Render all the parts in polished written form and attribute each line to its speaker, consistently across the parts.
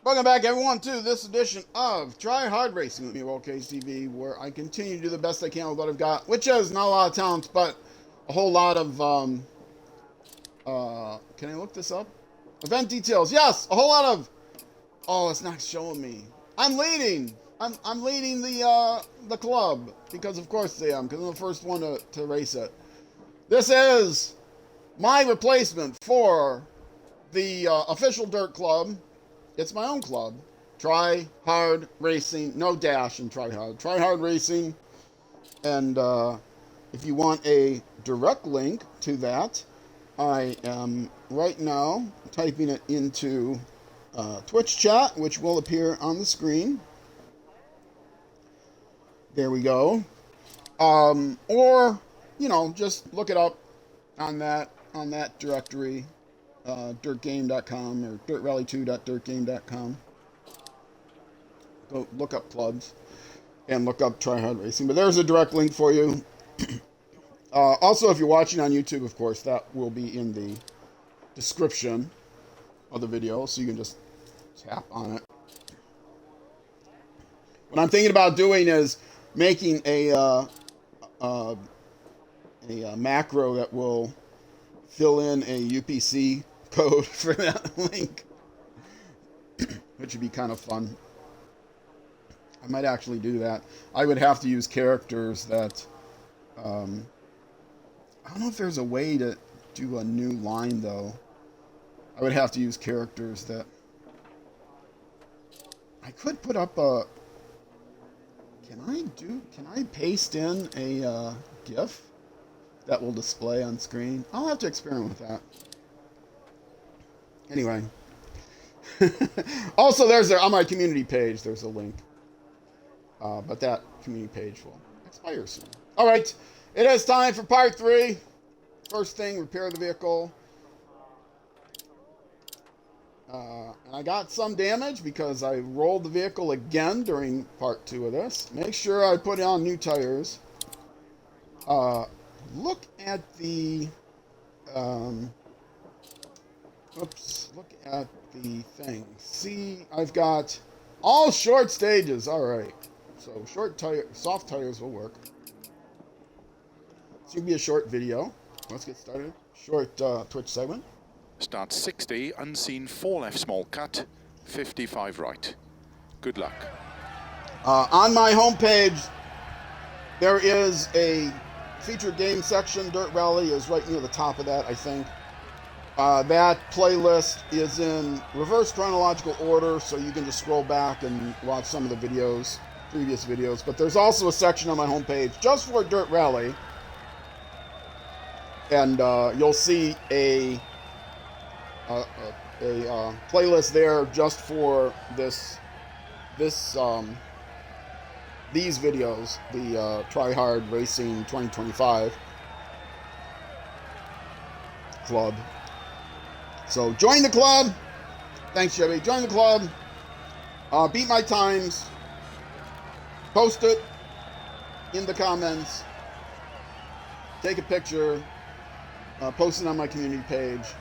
Speaker 1: Welcome back, everyone, to this edition of Try Hard Racing with me, WorldCageTV, where I continue to do the best I can with what I've got, which is not a lot of talent, but a whole lot of, can I look this up? Event details, yes, a whole lot of, oh, it's not showing me. I'm leading. I'm leading the club, because of course I am, because I'm the first one to race it. This is my replacement for the official dirt club. It's my own club. Try Hard Racing. No dash in Try Hard. Try Hard Racing. And if you want a direct link to that, I am right now typing it into Twitch chat, which will appear on the screen. There we go. Or, you know, just look it up on that directory. dirtgame.com or dirtrally2.dirtgame.com. Go look up clubs and look up Try Hard Racing. But there's a direct link for you. Also, if you're watching on YouTube, of course, that will be in the description of the video, so you can just tap on it. What I'm thinking about doing is making a macro that will fill in a UPC code for that link, which would be kind of fun. I might actually do that. I would have to use characters that I don't know if there's a way to do a new line, though. I would have to use characters that I could put up a can I paste in a GIF that will display on screen? I'll have to experiment with that. Anyway. Also, on my community page, there's a link. But that community page will expire soon. All right. It is time for part 3. First thing, repair the vehicle. And I got some damage because I rolled the vehicle again during part 2 of this. Make sure I put on new tires. Look at the, look at the thing. See, I've got all short stages. All right. So soft tires will work. It's going to be a short video. Let's get started. Short Twitch segment.
Speaker 2: Start 60, unseen 4 left small cut, 55 right. Good luck.
Speaker 1: On my homepage, there is a featured game section. Dirt Rally is right near the top of that, I think. That playlist is in reverse chronological order, so you can just scroll back and watch some of the videos, previous videos. But there's also a section on my homepage just for Dirt Rally. And you'll see a playlist there just for these videos, the Try Hard Racing 2025 club. So join the club. Thanks, Chevy. Join the club. Beat my times. Post it in the comments. Take a picture. Post it on my community page.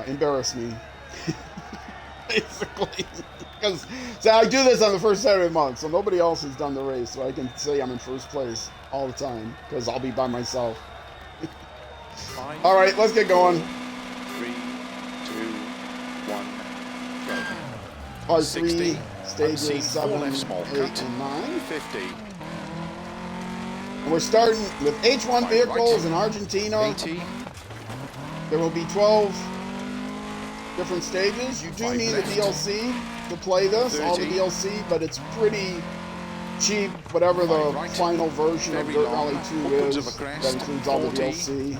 Speaker 1: Embarrass me. Basically. Because I do this on the first Saturday of the month, so nobody else has done the race, so I can say I'm in first place all the time, because I'll be by myself. All right, let's get going.
Speaker 2: 3, 2, 1, go.
Speaker 1: Part
Speaker 2: 60,
Speaker 1: 3, stages 7, 8,
Speaker 2: small
Speaker 1: and 9.
Speaker 2: 50.
Speaker 1: And we're starting with H1 vehicles in Argentina.
Speaker 2: 80.
Speaker 1: There will be 12 different stages. You do need a DLC to play this,
Speaker 2: 30.
Speaker 1: all the DLC, but it's pretty cheap, whatever the final version of Dirt Rally 2 is. That includes all the DLC.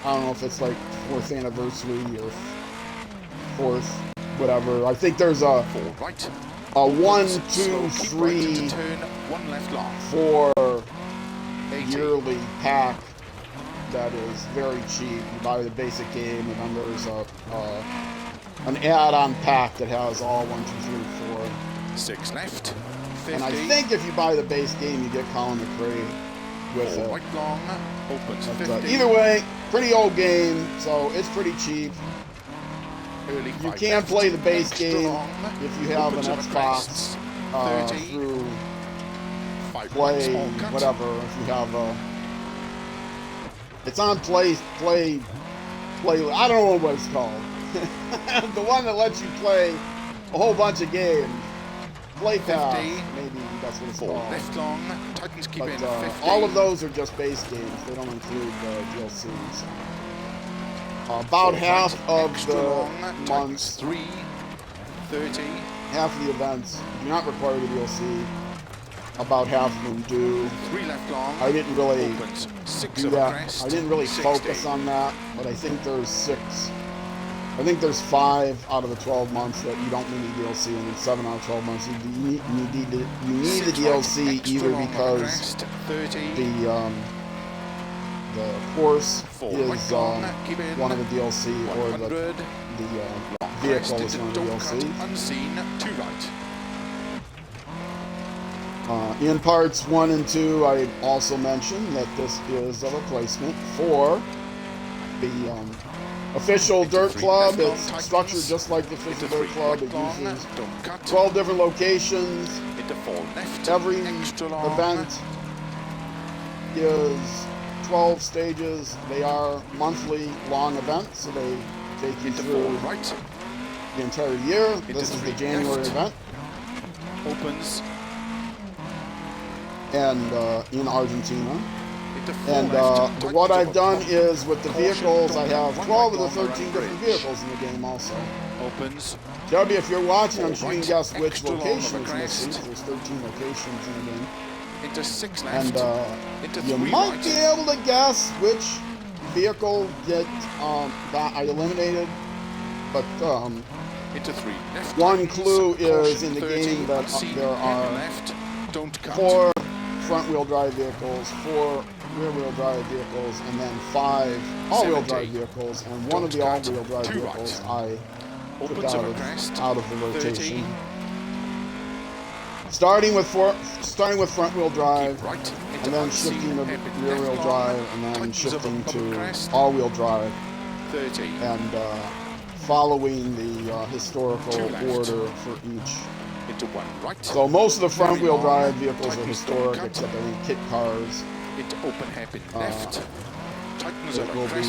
Speaker 1: I don't know if it's like 4th anniversary or 4th, whatever. I think there's a 1, 2, 3, 4 yearly pack that is very cheap. You buy the basic game, and then there's an add-on pack that has all 1, 2, 3, 4.
Speaker 2: 6 left. 50.
Speaker 1: And I think if you buy the base game, you get Colin McRae with it.
Speaker 2: Right long, opens
Speaker 1: But,
Speaker 2: 50.
Speaker 1: either way, pretty old game, so it's pretty cheap.
Speaker 2: early
Speaker 1: You
Speaker 2: 5
Speaker 1: can
Speaker 2: left,
Speaker 1: play the base
Speaker 2: extra
Speaker 1: game
Speaker 2: long,
Speaker 1: if you have an
Speaker 2: opens over
Speaker 1: Xbox
Speaker 2: crests, 30,
Speaker 1: through
Speaker 2: 5 right,
Speaker 1: Play,
Speaker 2: small cut,
Speaker 1: whatever. If you have a, it's on Play. I don't know what it's called. The one that lets you play a whole bunch of games. Play Pass,
Speaker 2: 50,
Speaker 1: maybe that's what it's
Speaker 2: 4
Speaker 1: called.
Speaker 2: left long, tightens keep
Speaker 1: But
Speaker 2: in 50.
Speaker 1: all of those are just base games. They don't include DLCs. About
Speaker 2: 4
Speaker 1: half
Speaker 2: right,
Speaker 1: of
Speaker 2: extra
Speaker 1: the
Speaker 2: long, tightens
Speaker 1: months,
Speaker 2: 3, 30,
Speaker 1: half of the events do not require the DLC. About half of them do.
Speaker 2: 3 left long,
Speaker 1: I didn't really
Speaker 2: opens 6
Speaker 1: do
Speaker 2: over
Speaker 1: that.
Speaker 2: crest,
Speaker 1: I didn't really
Speaker 2: 60.
Speaker 1: focus on that, but I think there's 6. I think there's 5 out of the 12 months that you don't need DLC, and then 7 out of 12 months you need the DLC either because
Speaker 2: crest, 30,
Speaker 1: the course
Speaker 2: 4
Speaker 1: is
Speaker 2: right long, keep in,
Speaker 1: one of the DLC, or
Speaker 2: 100,
Speaker 1: the vehicle is one of the DLC.
Speaker 2: Unseen, 2 right.
Speaker 1: In parts 1 and 2, I also mentioned that this is a replacement for the official Dirt Club. It's structured just like the official Dirt Club. It uses 12 different locations. Every event is 12 stages. They are monthly long events, so they take you through the entire year. This is the January event. And in Argentina. And what I've done is with the vehicles, I have 12 of the 13 different vehicles in the game also. Darby, if you're watching, I'm sure you can guess which location is missing. There's 13 locations in the game. And you might be able to guess which vehicle got eliminated, but one clue is in the game that there are 4 front-wheel drive vehicles, 4 rear-wheel drive vehicles, and then 5 all-wheel drive vehools. And one of the all-wheel drive vehicles I took out of the rotation. Starting with front-wheel drive, and then shifting to rear-wheel drive, and then shifting to all-wheel drive, and following the historical order for each. So most of the front-wheel drive vehicles are historic, except I think kit cars. It will be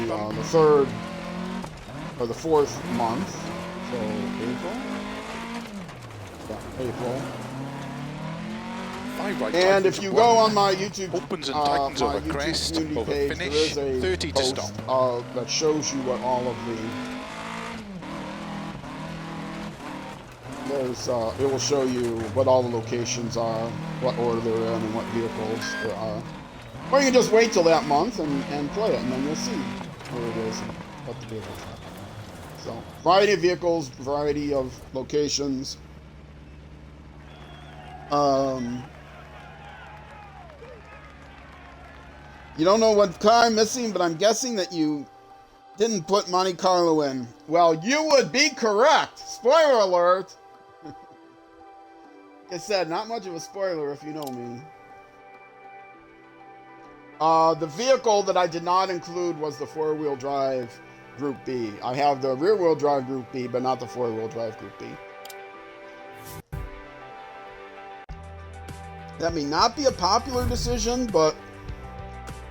Speaker 1: the 3rd or the 4th month, so April. Yeah, April. And if you go on my YouTube, community page, there is a post that shows you what all of the it will show you what all the locations are, what order they're in, and what vehicles there are. Or you can just wait till that month and play it, and then you'll see where it is and what the vehicles are. So, variety of vehicles, variety of locations. You don't know what car I'm missing, but I'm guessing that you didn't put Monte Carlo in. Well, you would be correct. Spoiler alert. Like I said, not much of a spoiler if you know me. The vehicle that I did not include was the 4-wheel drive Group B. I have the rear-wheel drive Group B, but not the 4-wheel drive Group B. That may not be a popular decision, but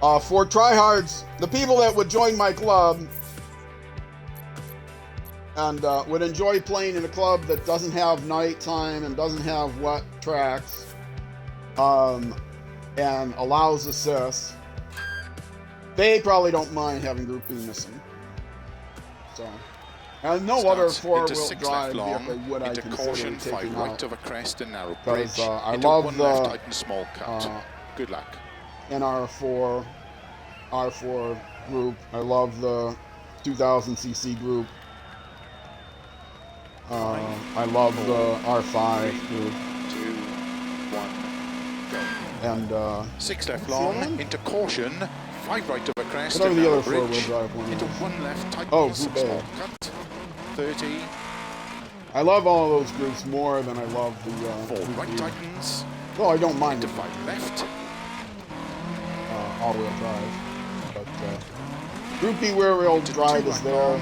Speaker 1: for tryhards, the people that would join my club and would enjoy playing in a club that doesn't have nighttime and doesn't have wet tracks and allows assists, they probably don't mind having Group B missing. So, and no other 4-wheel drive vehicle would I consider taking out, because I love the
Speaker 2: good luck.
Speaker 1: R4 group. I love the 2000cc group. I love the R5 group.
Speaker 2: 2, 1, go.
Speaker 1: And
Speaker 2: 6 left long into caution. 5 right over crest.
Speaker 1: Whatever the other 4-wheel drive one
Speaker 2: into
Speaker 1: is.
Speaker 2: 1 left tightens.
Speaker 1: Group A.
Speaker 2: Small cut. 30.
Speaker 1: I love all of those groups more than I love the
Speaker 2: 4 right tightens.
Speaker 1: Well, I don't mind
Speaker 2: into 5 left.
Speaker 1: All-wheel drive, but Group B rear-wheel drive is there.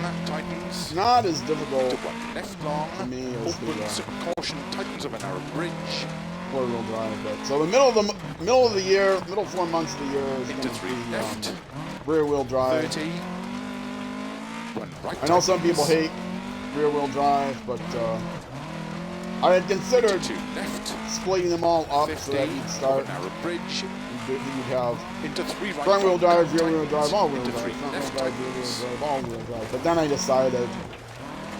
Speaker 2: tightens.
Speaker 1: not as difficult
Speaker 2: Into one left long.
Speaker 1: to me as
Speaker 2: Opens,
Speaker 1: the
Speaker 2: caution, tightens of a narrow bridge.
Speaker 1: four-wheel drive. But so the middle of the year, middle 4 months of the year is
Speaker 2: Into
Speaker 1: going to
Speaker 2: three
Speaker 1: be
Speaker 2: left.
Speaker 1: rear-wheel drive.
Speaker 2: 30. One right.
Speaker 1: I know some people
Speaker 2: tightens.
Speaker 1: hate rear-wheel drive, but I had considered
Speaker 2: Two left.
Speaker 1: splitting them all up
Speaker 2: 50.
Speaker 1: so that you'd start.
Speaker 2: Of a narrow bridge.
Speaker 1: You'd have
Speaker 2: Into three right.
Speaker 1: front-wheel drive, rear-wheel
Speaker 2: tightens.
Speaker 1: drive, all-wheel
Speaker 2: Into
Speaker 1: drive,
Speaker 2: three
Speaker 1: front-wheel
Speaker 2: left.
Speaker 1: drive, rear-wheel
Speaker 2: tightens.
Speaker 1: drive, all-wheel drive. But then I decided,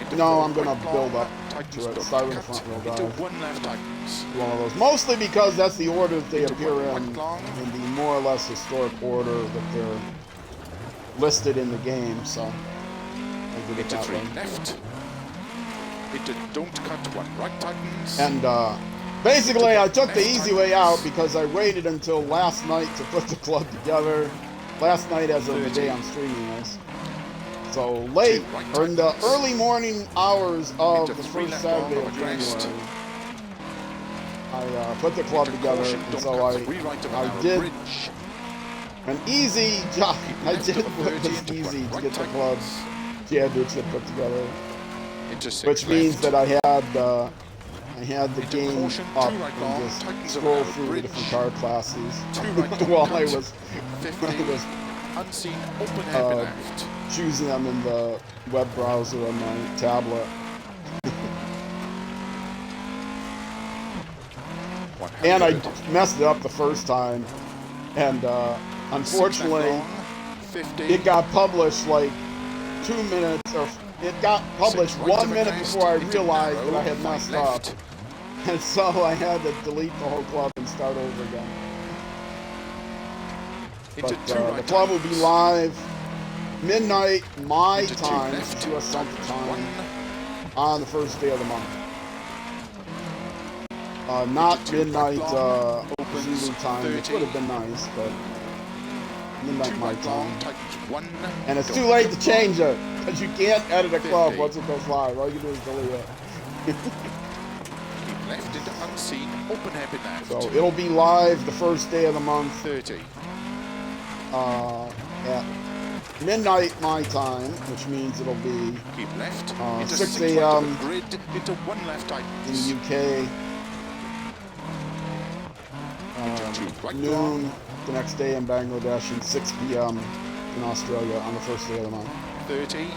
Speaker 2: Into
Speaker 1: no,
Speaker 2: four
Speaker 1: I'm going
Speaker 2: right
Speaker 1: to build
Speaker 2: long.
Speaker 1: up
Speaker 2: Tightens,
Speaker 1: to it.
Speaker 2: don't
Speaker 1: Start with the
Speaker 2: cut.
Speaker 1: front-wheel
Speaker 2: Into
Speaker 1: drive.
Speaker 2: one left tightens.
Speaker 1: One of those. Mostly because that's the order that they
Speaker 2: Into
Speaker 1: appear
Speaker 2: one
Speaker 1: in
Speaker 2: right long.
Speaker 1: the more or less historic order that they're listed in the game. So I did it
Speaker 2: Into
Speaker 1: that
Speaker 2: three
Speaker 1: way.
Speaker 2: left. Into don't cut. One right tightens.
Speaker 1: And basically, I took the easy way out because I waited until last night to put the club together. Last night, as of the day I'm streaming this. So late, or in the early morning hours of the first Saturday of January, I put the club together, and so I did an easy job. I did what was easy to get the club championship put together, which means that I had the game up and just scroll through the different car classes while I was
Speaker 2: unseen open hairpin left.
Speaker 1: choosing them in the web browser on my tablet. And I messed it up the first time, and unfortunately, it got published like 2 minutes, or it got published 1 minute before I realized that I had messed up. And so I had to delete the whole club and start over again. But the club will be live midnight my time, US Central Time, on the first day of the month. Not midnight Zulu time, which would have been nice, but midnight my time. And it's too late to change it, because you can't edit a club once it goes live. All you can do is delete it.
Speaker 2: Left into unseen, open hairpin left.
Speaker 1: So it'll be live the first day of the month.
Speaker 2: 30.
Speaker 1: At midnight my time, which means it'll be
Speaker 2: Keep left.
Speaker 1: 6 a.m.
Speaker 2: Grid into one left
Speaker 1: in
Speaker 2: tightens.
Speaker 1: the UK. Noon the next day in Bangladesh, and 6 p.m. in Australia on the first day of the month.
Speaker 2: 30.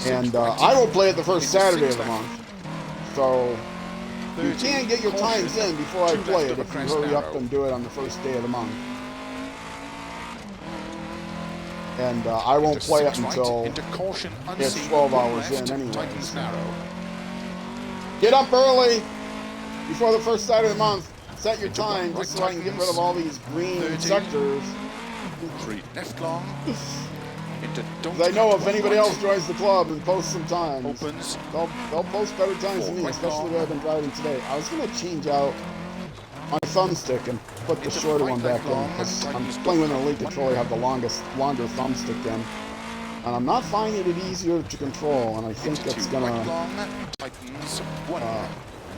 Speaker 1: And I will play it the first Saturday of the month. So you can get your times in before I play it if you hurry up and do it on the first day of the month. And I won't play it until it's 12 hours in anyway. Get up early before the first Saturday of the month. Set your time just so I can get rid of all these green sectors.
Speaker 2: 3 left long.
Speaker 1: Because I know if anybody else joins the club and posts some times,
Speaker 2: Opens.
Speaker 1: they'll post better times than me, especially the way I've been driving today. I was going to change out my thumbstick and put the shorter one back in, because I'm playing with an Elite controller. I have the longer thumbstick in, and I'm not finding it easier to control, and I think it's going to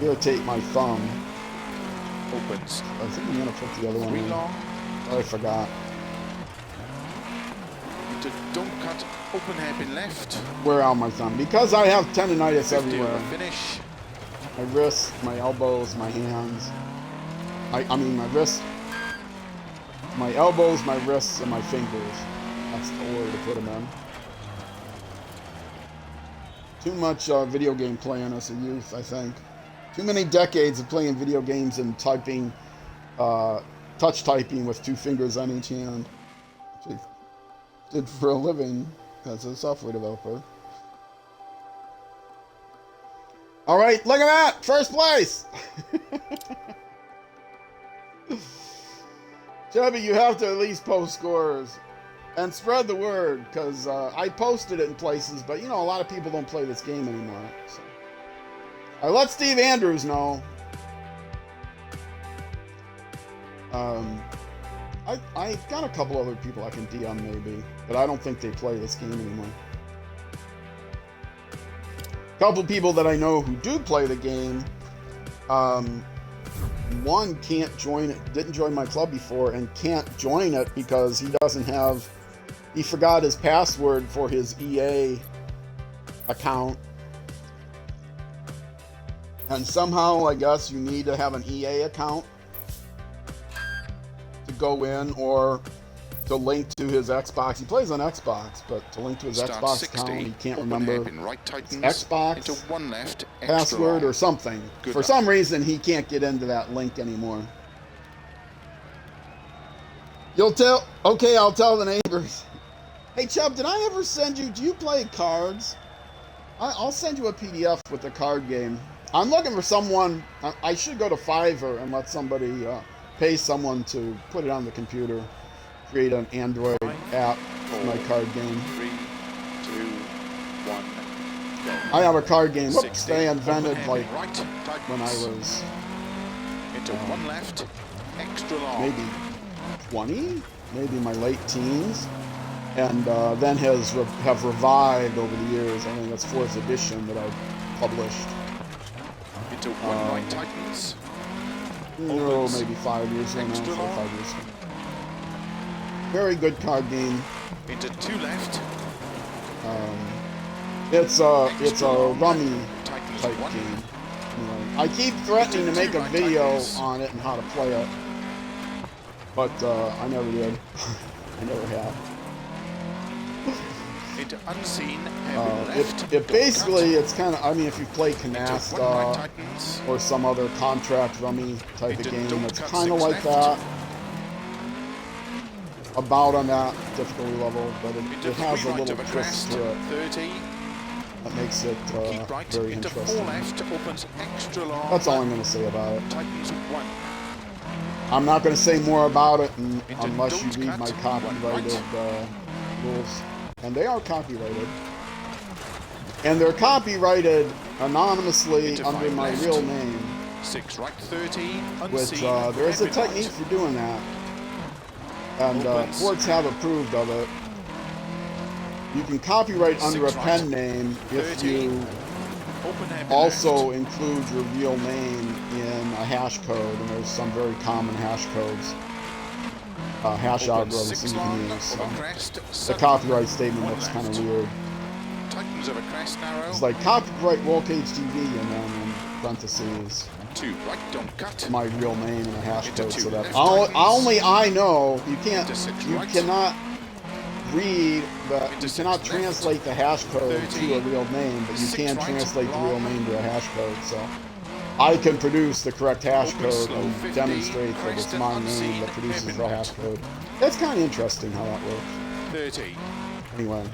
Speaker 1: irritate my thumb.
Speaker 2: Opens.
Speaker 1: I think I'm going to put the other one in. Oh, I forgot.
Speaker 2: Don't cut, open hairpin left.
Speaker 1: Wear out my thumb because I have tendonitis everywhere.
Speaker 2: Finish.
Speaker 1: My wrists, my elbows, my hands. I mean my wrists, my elbows, my wrists, and my fingers. That's the order to put them in. Too much video game playing as a youth, I think. Too many decades of playing video games and typing, touch typing with 2 fingers on each hand. Did for a living as a software developer. All right, look at that! First place! Chubby, you have to at least post scores and spread the word, because I posted it in places, but you know, a lot of people don't play this game anymore. So. I let Steve Andrews know. I've got a couple other people I can DM maybe, but I don't think they play this game anymore. A couple people that I know who do play the game. One can't join it, didn't join my club before, and can't join it because he doesn't have he forgot his password for his EA account. And somehow, I guess, you need to have an EA account to go in or to link to his Xbox. He plays on Xbox, but to link to his
Speaker 2: Start
Speaker 1: Xbox
Speaker 2: 60,
Speaker 1: account, he can't
Speaker 2: open
Speaker 1: remember
Speaker 2: hairpin right tightens,
Speaker 1: Xbox
Speaker 2: into one left, extra
Speaker 1: password
Speaker 2: long.
Speaker 1: or something.
Speaker 2: Good
Speaker 1: For
Speaker 2: luck.
Speaker 1: some reason, he can't get into that link anymore. You'll tell? Okay, I'll tell the neighbors. Hey, Chubb, did I ever send you... Do you play cards? I'll send you a PDF with the card game. I'm looking for someone... I should go to Fiverr and let somebody pay someone to put it on the computer. Create an Android app for my card game.
Speaker 2: 3, 2, 1, go.
Speaker 1: I have a card game. Whoops,
Speaker 2: 60,
Speaker 1: they invented
Speaker 2: open
Speaker 1: like
Speaker 2: hairpin right, tightens,
Speaker 1: when I was
Speaker 2: into one left, extra long.
Speaker 1: maybe 20, maybe my late teens, and then have revived over the years. I think that's 4th edition that I've published.
Speaker 2: Into one right tightens.
Speaker 1: No, maybe 5 years ago now.
Speaker 2: Extra
Speaker 1: 4 or
Speaker 2: long.
Speaker 1: 5 years ago. Very good card game.
Speaker 2: Into 2 left.
Speaker 1: It's a
Speaker 2: long.
Speaker 1: rummy
Speaker 2: Tightens
Speaker 1: type
Speaker 2: 1.
Speaker 1: game. Anyway, I keep threatening to make a video on it and how to play it, but I never did. I never have.
Speaker 2: Into unseen hairpin left.
Speaker 1: It
Speaker 2: don't
Speaker 1: basically,
Speaker 2: cut.
Speaker 1: it's kind of, I mean, if you play
Speaker 2: Into one right
Speaker 1: Canasta
Speaker 2: tightens.
Speaker 1: or some other contract rummy type of
Speaker 2: Into
Speaker 1: game,
Speaker 2: don't
Speaker 1: it's
Speaker 2: cut
Speaker 1: kind of
Speaker 2: 6
Speaker 1: like
Speaker 2: left.
Speaker 1: that. About on that difficulty level, but
Speaker 2: Into
Speaker 1: it has
Speaker 2: 3
Speaker 1: a
Speaker 2: right
Speaker 1: little
Speaker 2: of a
Speaker 1: twist
Speaker 2: crest.
Speaker 1: to it
Speaker 2: 30.
Speaker 1: that makes it
Speaker 2: Keep right.
Speaker 1: very
Speaker 2: Into 4
Speaker 1: interesting.
Speaker 2: left. Opens extra long.
Speaker 1: That's all I'm going to say about it.
Speaker 2: Tightens 1.
Speaker 1: I'm not going to say more about it
Speaker 2: Into
Speaker 1: unless you
Speaker 2: don't
Speaker 1: read
Speaker 2: cut,
Speaker 1: my
Speaker 2: 1
Speaker 1: copyrighted
Speaker 2: right.
Speaker 1: rules. And they are copyrighted. And they're copyrighted anonymously
Speaker 2: Into
Speaker 1: under
Speaker 2: 5
Speaker 1: my
Speaker 2: left.
Speaker 1: real name,
Speaker 2: 6 right 30.
Speaker 1: which
Speaker 2: Unseen.
Speaker 1: there is a
Speaker 2: hairpin
Speaker 1: technique
Speaker 2: right.
Speaker 1: for doing that. And
Speaker 2: Opens.
Speaker 1: courts have approved of it. You can copyright under a
Speaker 2: 6
Speaker 1: pen
Speaker 2: right.
Speaker 1: name if
Speaker 2: 30.
Speaker 1: you
Speaker 2: Open hairpin
Speaker 1: also
Speaker 2: left.
Speaker 1: include your real name in a hash code, and there's some very common hash codes, hash
Speaker 2: Opens
Speaker 1: algorithms
Speaker 2: 6
Speaker 1: that you
Speaker 2: long.
Speaker 1: can use. So
Speaker 2: Over crest.
Speaker 1: the
Speaker 2: 7.
Speaker 1: copyright statement
Speaker 2: 1
Speaker 1: looks kind of
Speaker 2: left.
Speaker 1: weird.
Speaker 2: Tightens of a crest narrow.
Speaker 1: It's like copyright Roll Cage TV, and then in parentheses
Speaker 2: 2 right. Don't cut.
Speaker 1: my real name in a hash
Speaker 2: Into
Speaker 1: code,
Speaker 2: 2
Speaker 1: so that
Speaker 2: left
Speaker 1: only I know. You can't.
Speaker 2: Into 6
Speaker 1: You
Speaker 2: right.
Speaker 1: cannot read the.
Speaker 2: Into
Speaker 1: You
Speaker 2: 6
Speaker 1: cannot
Speaker 2: left.
Speaker 1: translate the hash code
Speaker 2: 30.
Speaker 1: to a real name, but you
Speaker 2: 6
Speaker 1: can
Speaker 2: right,
Speaker 1: translate the real
Speaker 2: long.
Speaker 1: name to a hash code. So I can produce the correct hash
Speaker 2: Open
Speaker 1: code
Speaker 2: slow,
Speaker 1: and
Speaker 2: 50,
Speaker 1: demonstrate that
Speaker 2: crest
Speaker 1: it's
Speaker 2: and
Speaker 1: my
Speaker 2: unseen,
Speaker 1: name that produces
Speaker 2: hairpin
Speaker 1: the
Speaker 2: right.
Speaker 1: hash code. It's kind of interesting how that works.
Speaker 2: 30.
Speaker 1: Anyway.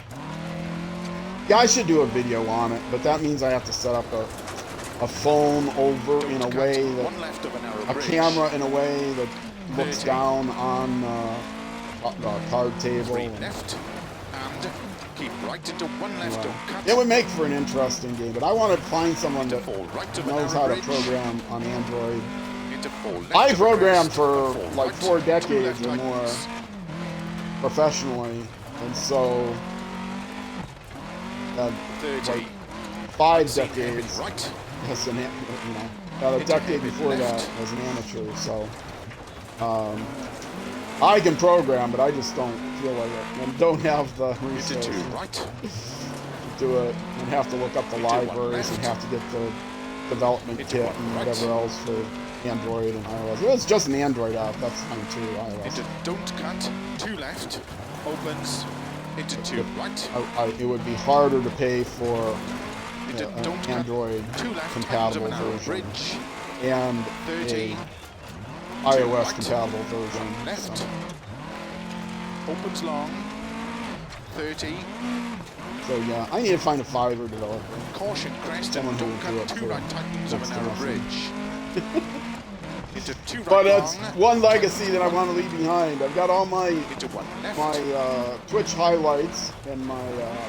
Speaker 1: Yeah, I should do a video on it, but that means I have to set up a phone over in a
Speaker 2: Don't cut.
Speaker 1: way that
Speaker 2: 1 left of a narrow
Speaker 1: a
Speaker 2: bridge.
Speaker 1: camera in a way that looks
Speaker 2: 30.
Speaker 1: down on the card table.
Speaker 2: 3
Speaker 1: and,
Speaker 2: left. And keep right into 1 left. Don't cut.
Speaker 1: it would make for an interesting game, but I want to find someone
Speaker 2: Into
Speaker 1: that
Speaker 2: 4 right of a
Speaker 1: knows
Speaker 2: narrow
Speaker 1: how to
Speaker 2: bridge.
Speaker 1: program on Android.
Speaker 2: Into 4 left.
Speaker 1: I
Speaker 2: of a
Speaker 1: programmed
Speaker 2: crest.
Speaker 1: for
Speaker 2: 4
Speaker 1: like
Speaker 2: right.
Speaker 1: 4
Speaker 2: 2
Speaker 1: decades
Speaker 2: left
Speaker 1: or more
Speaker 2: tightens.
Speaker 1: professionally, and so
Speaker 2: 30.
Speaker 1: like 5
Speaker 2: Unseen hairpin
Speaker 1: decades
Speaker 2: right.
Speaker 1: as an a decade before that
Speaker 2: left.
Speaker 1: as an amateur. So I can program, but I just don't feel like it, and don't have the
Speaker 2: Into
Speaker 1: resources
Speaker 2: 2 right.
Speaker 1: to do it, and have to look up the
Speaker 2: Into 1
Speaker 1: libraries and
Speaker 2: left.
Speaker 1: have to get the development
Speaker 2: Into
Speaker 1: kit
Speaker 2: 1
Speaker 1: and
Speaker 2: right.
Speaker 1: whatever else for Android and iOS. It was just an Android app. That's fine too. iOS.
Speaker 2: Into don't cut. 2 left. Opens. Into 2 right.
Speaker 1: It would be harder to pay for
Speaker 2: Into
Speaker 1: an
Speaker 2: don't
Speaker 1: Android
Speaker 2: cut. 2 left.
Speaker 1: compatible
Speaker 2: Tightens of a narrow
Speaker 1: version
Speaker 2: bridge.
Speaker 1: and
Speaker 2: 30.
Speaker 1: a iOS
Speaker 2: right.
Speaker 1: compatible version.
Speaker 2: Left.
Speaker 1: So,
Speaker 2: Opens long. 30.
Speaker 1: yeah, I need to find a Fiverr developer.
Speaker 2: Caution crest
Speaker 1: Someone
Speaker 2: and
Speaker 1: who
Speaker 2: don't
Speaker 1: will do
Speaker 2: cut.
Speaker 1: it
Speaker 2: 2
Speaker 1: for
Speaker 2: right tightens of a
Speaker 1: next to
Speaker 2: narrow
Speaker 1: nothing.
Speaker 2: bridge. Into 2 right.
Speaker 1: But it's
Speaker 2: long.
Speaker 1: one legacy that I want to leave behind. I've got all my
Speaker 2: Into 1 left.
Speaker 1: Twitch highlights and my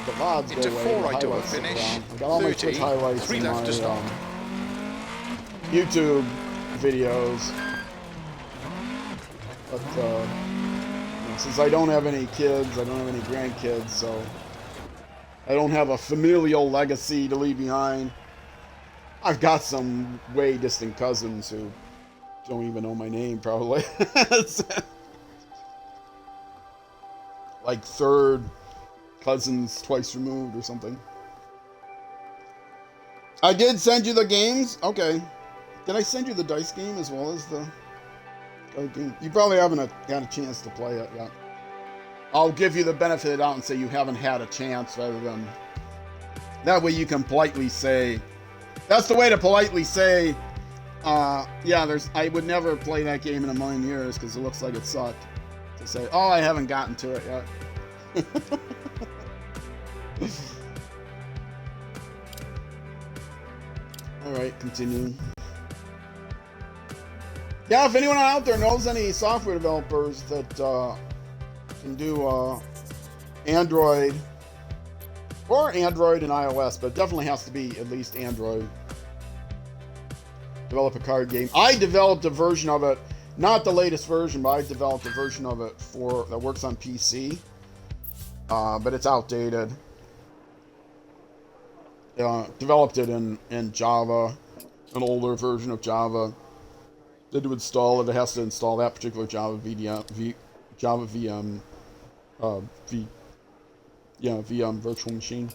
Speaker 1: the VODs
Speaker 2: Into
Speaker 1: go
Speaker 2: 4
Speaker 1: away.
Speaker 2: right
Speaker 1: The
Speaker 2: over
Speaker 1: highlights stick
Speaker 2: finish.
Speaker 1: around. I've got all my
Speaker 2: 30.
Speaker 1: Twitch highlights
Speaker 2: 3
Speaker 1: and
Speaker 2: left to
Speaker 1: my
Speaker 2: stop.
Speaker 1: YouTube videos. But since I don't have any kids, I don't have any grandkids, so I don't have a familial legacy to leave behind. I've got some way distant cousins who don't even know my name, probably. like third cousins twice removed or something. I did send you the games. Okay. Did I send you the dice game as well as the card game? You probably haven't had a chance to play it yet. I'll give you the benefit of the doubt and say you haven't had a chance rather than... That way you can politely say... That's the way to politely say, yeah, I would never play that game in a million years because it looks like it sucked. To say, oh, I haven't gotten to it yet. Alright, continue. Yeah, if anyone out there knows any software developers that can do Android, or Android and iOS, but it definitely has to be at least Android. Develop a card game. I developed a version of it, not the latest version, but I developed a version of it that works on PC, but it's outdated. Developed it in Java, an older version of Java. Then to install it, it has to install that particular Java VM virtual machine.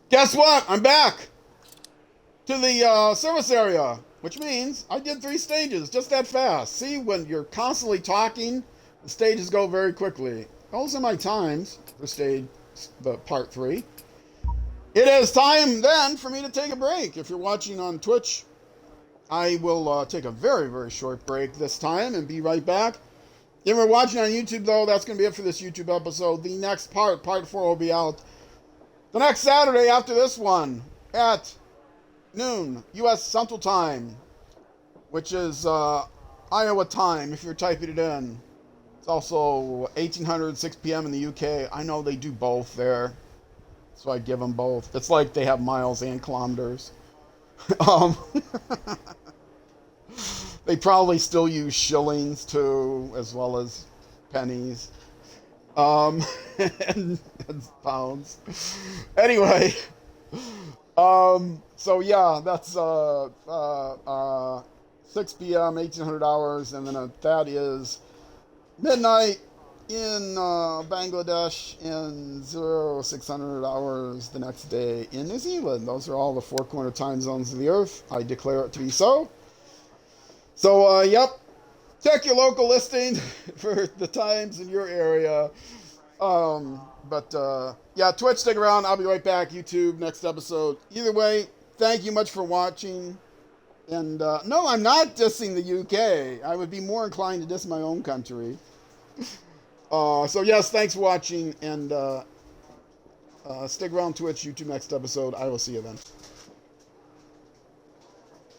Speaker 1: Guess what? I'm back to the service area, which means I did 3 stages just that fast. See, when you're constantly talking, the stages go very quickly. Those are my times for the part 3. It is time then for me to take a break. If you're watching on Twitch, I will take a very, very short break this time and be right back. If you're watching on YouTube, though, that's going to be it for this YouTube episode. The next part 4, will be out the next Saturday after this one at noon, U.S. Central Time, which is Iowa time if you're typing it in. It's also 1800, 6 p.m. in the UK. I know they do both there, so I give them both. It's like they have miles and kilometers. They probably still use shillings too, as well as pennies, and pounds. Anyway, so yeah, that's 6 p.m. 1800 hours, and then that is midnight in Bangladesh and 0600 hours the next day in New Zealand. Those are all the 4 corner time zones of the earth. I declare it to be so. So, yep, check your local listing for the times in your area. Yeah, Twitch, stick around. I'll be right back. YouTube, next episode. Either way, thank you much for watching. And, no, I'm not dissing the UK. I would be more inclined to diss my own country. So, yes, thanks for watching. And stick around Twitch, YouTube, next episode. I will see you then.